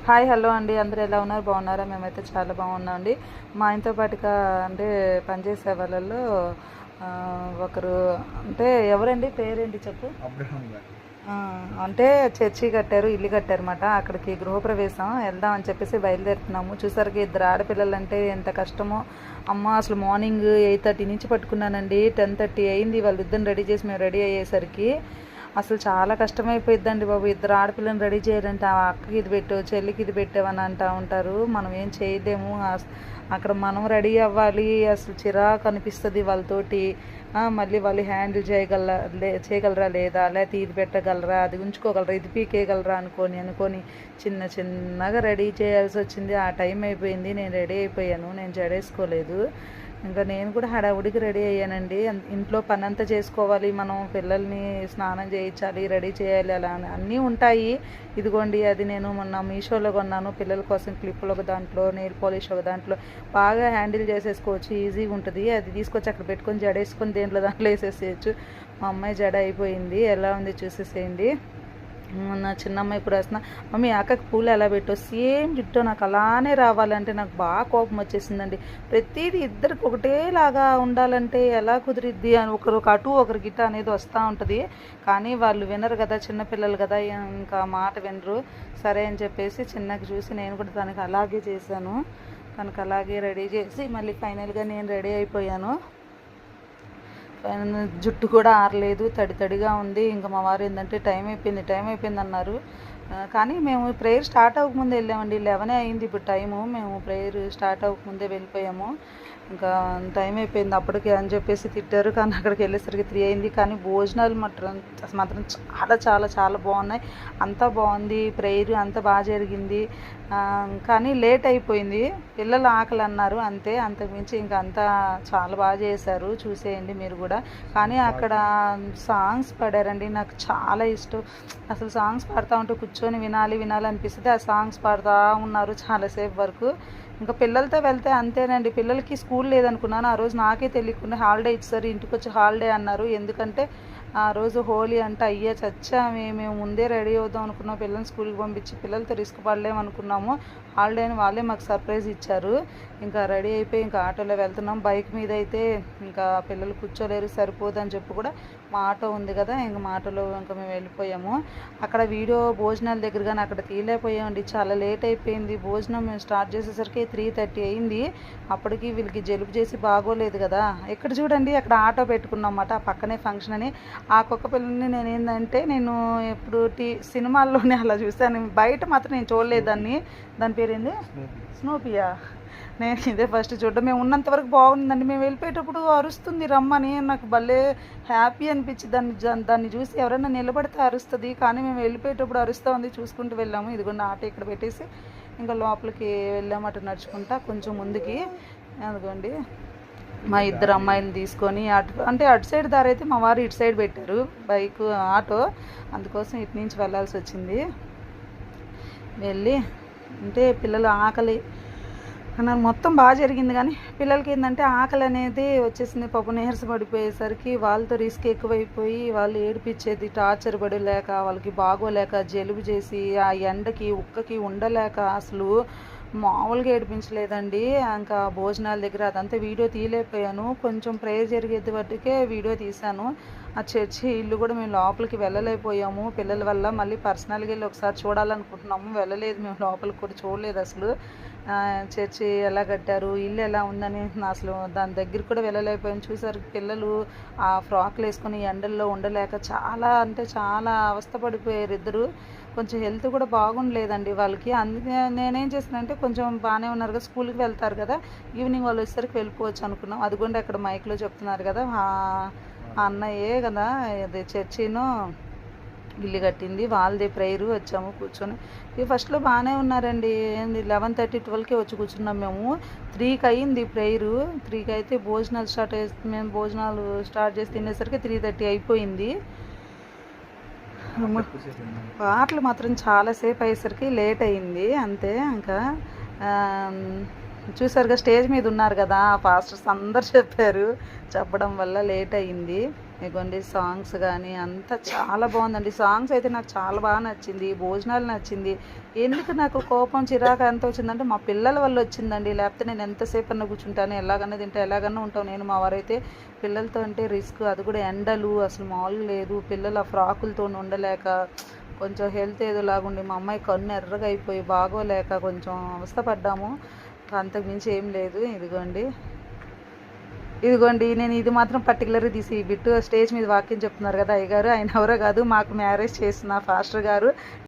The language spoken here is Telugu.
హాయ్ హలో అండి, అందరూ ఎలా ఉన్నారు? బాగున్నారా? మేమైతే చాలా బాగున్నాం అండి. మా ఆయనతో పాటుగా అంటే పనిచేసే వాళ్ళలో ఒకరు అంటే ఎవరండి, పేరేంటి చెప్పు? అబ్రహం గారు. అంటే చర్చి కట్టారు, ఇల్లు కట్టారన్నమాట. అక్కడికి గృహప్రవేశం వెళ్దాం అని చెప్పేసి బయలుదేరుతున్నాము. చూసారుగా ఇద్దరు ఆడపిల్లలు అంటే ఎంత కష్టమో. అమ్మ అసలు మార్నింగ్ 8:30 నుంచి పట్టుకున్నానండి. 10:30 అయింది వాళ్ళిద్దరిని రెడీ చేసి మేము రెడీ అయ్యేసరికి. అసలు చాలా కష్టమైపోయిద్దండి బాబు. ఇద్దరు ఆడపిల్లని రెడీ చేయాలంటే ఆ అక్కకి ఇది పెట్టు, చెల్లికి ఇది పెట్టావని అంటూ ఉంటారు. మనం ఏం చేయలేము. అక్కడ మనం రెడీ అవ్వాలి. అసలు చిరాకు అనిపిస్తుంది వాళ్ళతోటి. మళ్ళీ వాళ్ళు హ్యాండిల్ చేయగలరా లేదా, లేకపోతే ఇది పెట్టగలరా, అది ఉంచుకోగలరా, ఇది పీకేయగలరా అనుకొని చిన్న చిన్నగా రెడీ చేయాల్సి వచ్చింది. ఆ టైం అయిపోయింది. నేను రెడీ అయిపోయాను. నేను జడేసుకోలేదు. ఇంకా నేను కూడా హడావుడికి రెడీ అయ్యానండి. ఇంట్లో పని అంతా చేసుకోవాలి, మనం పిల్లల్ని స్నానం చేయించాలి, రెడీ చేయాలి, అలా అన్నీ ఉంటాయి. ఇదిగోండి అది నేను మొన్న మీషోలో కొన్నాను. పిల్లల కోసం క్లిప్పులు ఒక దాంట్లో, నెయిల్ పాలిష్ ఒక దాంట్లో. బాగా హ్యాండిల్ చేసేసుకోవచ్చు, ఈజీగా ఉంటుంది. అది తీసుకొచ్చి అక్కడ పెట్టుకొని జడేసుకొని దాంట్లో వేసేసేయచ్చు. మా అమ్మాయి జడ అయిపోయింది. ఎలా ఉంది చూసేసేయండి. నా చిన్నమ్మాయి కూడా వేస్తున్నా, మమ్మీ అక్కకి పూలు ఎలా పెట్టో సేమ్ జుట్టో నాకు అలానే రావాలంటే నాకు బాగా కోపం వచ్చేసిందండి. ప్రతిదీ ఇద్దరికి ఒకటేలాగా ఉండాలంటే ఎలా కుదిరిద్ది అని ఒకరు అటు ఒకరి గిట్ట అనేది వస్తూ ఉంటుంది. కానీ వాళ్ళు వినరు కదా, చిన్నపిల్లలు కదా, ఇంకా మాట వినరు. సరే అని చెప్పేసి చిన్నకి చూసి నేను కూడా తనకి అలాగే చేశాను. తనకు అలాగే రెడీ చేసి మళ్ళీ ఫైనల్గా నేను రెడీ అయిపోయాను. జుట్టు కూడా ఆరలేదు, తడిగా ఉంది. ఇంకా మా వారు ఏంటంటే టైం అయిపోయింది అన్నారు. కానీ మేము ప్రేయర్ స్టార్ట్ అవ్వకముందే వెళ్ళామండి. 11 అయింది ఇప్పుడు టైము. మేము ప్రేయర్ స్టార్ట్ అవ్వకముందే వెళ్ళిపోయాము. ఇంకా టైం అయిపోయింది అప్పటికి అని చెప్పేసి తిట్టారు. కానీ అక్కడికి వెళ్ళేసరికి 3 అయింది. కానీ భోజనాలు మాత్రం చాలా చాలా చాలా బాగున్నాయి. అంతా బాగుంది. ప్రేయర్ అంతా బాగా జరిగింది. కానీ లేట్ అయిపోయింది. పిల్లలు ఆకలి అన్నారు అంతే, అంతకుమించి ఇంకా అంతా చాలా బాగా చేశారు. చూసేయండి మీరు కూడా. కానీ అక్కడ సాంగ్స్ పాడారండి, నాకు చాలా ఇష్టం. అసలు సాంగ్స్ పాడుతూ ఉంటే కూర్చొని వినాలి అనిపిస్తుంది. ఆ సాంగ్స్ పాడుతూ ఉన్నారు చాలాసేపు వరకు. ఇంకా పిల్లలతో వెళ్తే అంతేనండి. పిల్లలకి స్కూల్ లేదనుకున్నాను. ఆ రోజు నాకే తెలియకుండా హాలిడే ఇచ్చారు. ఇంటికి వచ్చి హాలిడే అన్నారు. ఎందుకంటే ఆ రోజు హోలీ అంటే అయ్యా చచ్చా, మేము ముందే రెడీ అవుదాం అనుకున్నాం. పిల్లల్ని స్కూల్కి పంపించి పిల్లలతో రిస్క్ పడలేమనుకున్నాము. హాలిడే అని వాళ్ళే మాకు సర్ప్రైజ్ ఇచ్చారు. ఇంకా రెడీ అయిపోయి ఇంకా ఆటోలో వెళ్తున్నాం. బైక్ మీద అయితే ఇంకా పిల్లలు కూర్చోలేరు, సరిపోదని చెప్పి కూడా మా ఆటో ఉంది కదా, ఇంకా మా ఆటోలో ఇంకా మేము వెళ్ళిపోయాము. అక్కడ భోజనాల దగ్గర కానీ అక్కడ తీయలేకపోయామండి. చాలా లేట్ అయిపోయింది. భోజనం మేము స్టార్ట్ చేసేసరికి 3:30 అయింది. అప్పటికి వీళ్ళకి జలుబు చేసి బాగోలేదు కదా. ఇక్కడ చూడండి అక్కడ ఆటో పెట్టుకున్నాం అన్నమాట. ఆ పక్కనే ఫంక్షన్ అని. ఆ కుక్క పిల్లని నేను ఎప్పుడు సినిమాల్లోనే అలా చూశాను. బయట మాత్రం నేను చూడలేదు దాన్ని. దాని పేరేంది? స్నూపియా. నేను ఇదే ఫస్ట్ చూడడం. మేము ఉన్నంత వరకు బాగుందండి. మేము వెళ్ళిపోయేటప్పుడు అరుస్తుంది రమ్మని. నాకు భలే హ్యాపీ అనిపించింది దాన్ని చూసి. ఎవరైనా నిలబడితే అరుస్తుంది, కానీ మేము వెళ్ళిపోయేటప్పుడు అరుస్తూ ఉంది. చూసుకుంటూ వెళ్ళాము. ఇదిగోండి ఆటో ఇక్కడ పెట్టేసి ఇంకా లోపలికి వెళ్ళామట నడుచుకుంటా కొంచెం ముందుకి. అదిగోండి మా ఇద్దరు అమ్మాయిలు తీసుకొని అటు సైడ్ దారి అయితే మా వారు ఇటు సైడ్ పెట్టారు బైక్ ఆటో. అందుకోసం ఇటు నుంచి వెళ్ళాల్సి వచ్చింది. వెళ్ళి అంటే పిల్లలు ఆకలి మొత్తం బాగా జరిగింది. కానీ పిల్లలకి ఏంటంటే ఆకలి అనేది వచ్చేసింది. పాపం నీరస పడిపోయేసరికి వాళ్ళతో రిస్క్ ఎక్కువైపోయి వాళ్ళు ఏడిపించేది టార్చర్ పడలేక, వాళ్ళకి బాగోలేక, జలుబు చేసి ఆ ఎండకి ఉక్కకి ఉండలేక అసలు మామూలుగా ఏడిపించలేదండి. ఇంకా భోజనాల దగ్గర అదంతా వీడియో తీయలేకపోయాను. కొంచెం ప్రేయర్ జరిగేది బట్టికే వీడియో తీశాను. ఆ చర్చి ఇల్లు కూడా మేము లోపలికి వెళ్ళలేకపోయాము పిల్లల వల్ల. మళ్ళీ పర్సనల్గా వెళ్ళి ఒకసారి చూడాలనుకుంటున్నాము, వెళ్ళలేదు. మేము లోపలికి కూడా చూడలేదు అసలు. చర్చి ఎలా కట్టారు, ఇల్లు ఎలా ఉందని అసలు దాని దగ్గర కూడా వెళ్ళలేకపోయాము. చూసారు పిల్లలు ఆ ఫ్రాక్లు వేసుకొని ఎండల్లో ఉండలేక చాలా అంటే చాలా అవస్థపడిపోయారు ఇద్దరు. కొంచెం హెల్త్ కూడా బాగుండలేదండి వాళ్ళకి. అందుకే నేనేం చేశానంటే కొంచెం బాగానే ఉన్నారు కదా, స్కూల్కి వెళ్తారు కదా, ఈవినింగ్ వాళ్ళు వచ్చేసరికి వెళ్ళిపోవచ్చు అనుకున్నాం. అదిగోండి అక్కడ మైక్లో చెప్తున్నారు కదా, ఆ అన్నయ్యే కదా అది చర్చిను ఇల్లు కట్టింది, వాళ్ళది ప్రేయరు. వచ్చాము కూర్చొని. ఇవి ఫస్ట్లో బాగానే ఉన్నారండి. 11:30, 12కే వచ్చి కూర్చున్నాం మేము. 3కి అయింది ప్రేయరు. 3కి అయితే మేము భోజనాలు స్టార్ట్ చేసి తినేసరికి 3:30 అయిపోయింది. పాటలు మాత్రం చాలాసేపు అయ్యేసరికి లేట్ అయింది అంతే. ఇంకా చూసారుగా స్టేజ్ మీద ఉన్నారు కదా, పాస్టర్స్ అందరు చెప్పడం వల్ల లేట్ అయింది. ఇదిగోండి సాంగ్స్ కానీ అంతా చాలా బాగుందండి. సాంగ్స్ అయితే నాకు చాలా బాగా నచ్చింది. భోజనాలు నచ్చింది. ఎందుకు నాకు కోపం చిరాకు ఎంత వచ్చిందంటే మా పిల్లల వల్ల వచ్చిందండి. లేకపోతే నేను ఎంతసేపు అన్నా కూర్చుంటాను, ఎలాగన్నా తింటా, ఎలాగన్నా ఉంటాను. నేను మా వారైతే పిల్లలతో అంటే రిస్క్, అది కూడా ఎండలు అసలు మామూలుగా లేదు. పిల్లలు ఆ ఫ్రాకులతో ఉండలేక కొంచెం హెల్త్ ఏదోలాగుండి మా అమ్మాయి కన్ను ఎర్రగా అయిపోయి బాగోలేక కొంచెం అవస్థపడ్డాము. అంతకు మించి ఏం లేదు. ఇదిగోండి నేను ఇది మాత్రం పర్టికులర్గా తీసి బిట్టు స్టేజ్ మీద వాక్యం చెప్తున్నారు కదా అయ్యగారు, ఆయన ఎవరో కాదు, మాకు మ్యారేజ్ చేసిన ఫాస్టర్ గారు.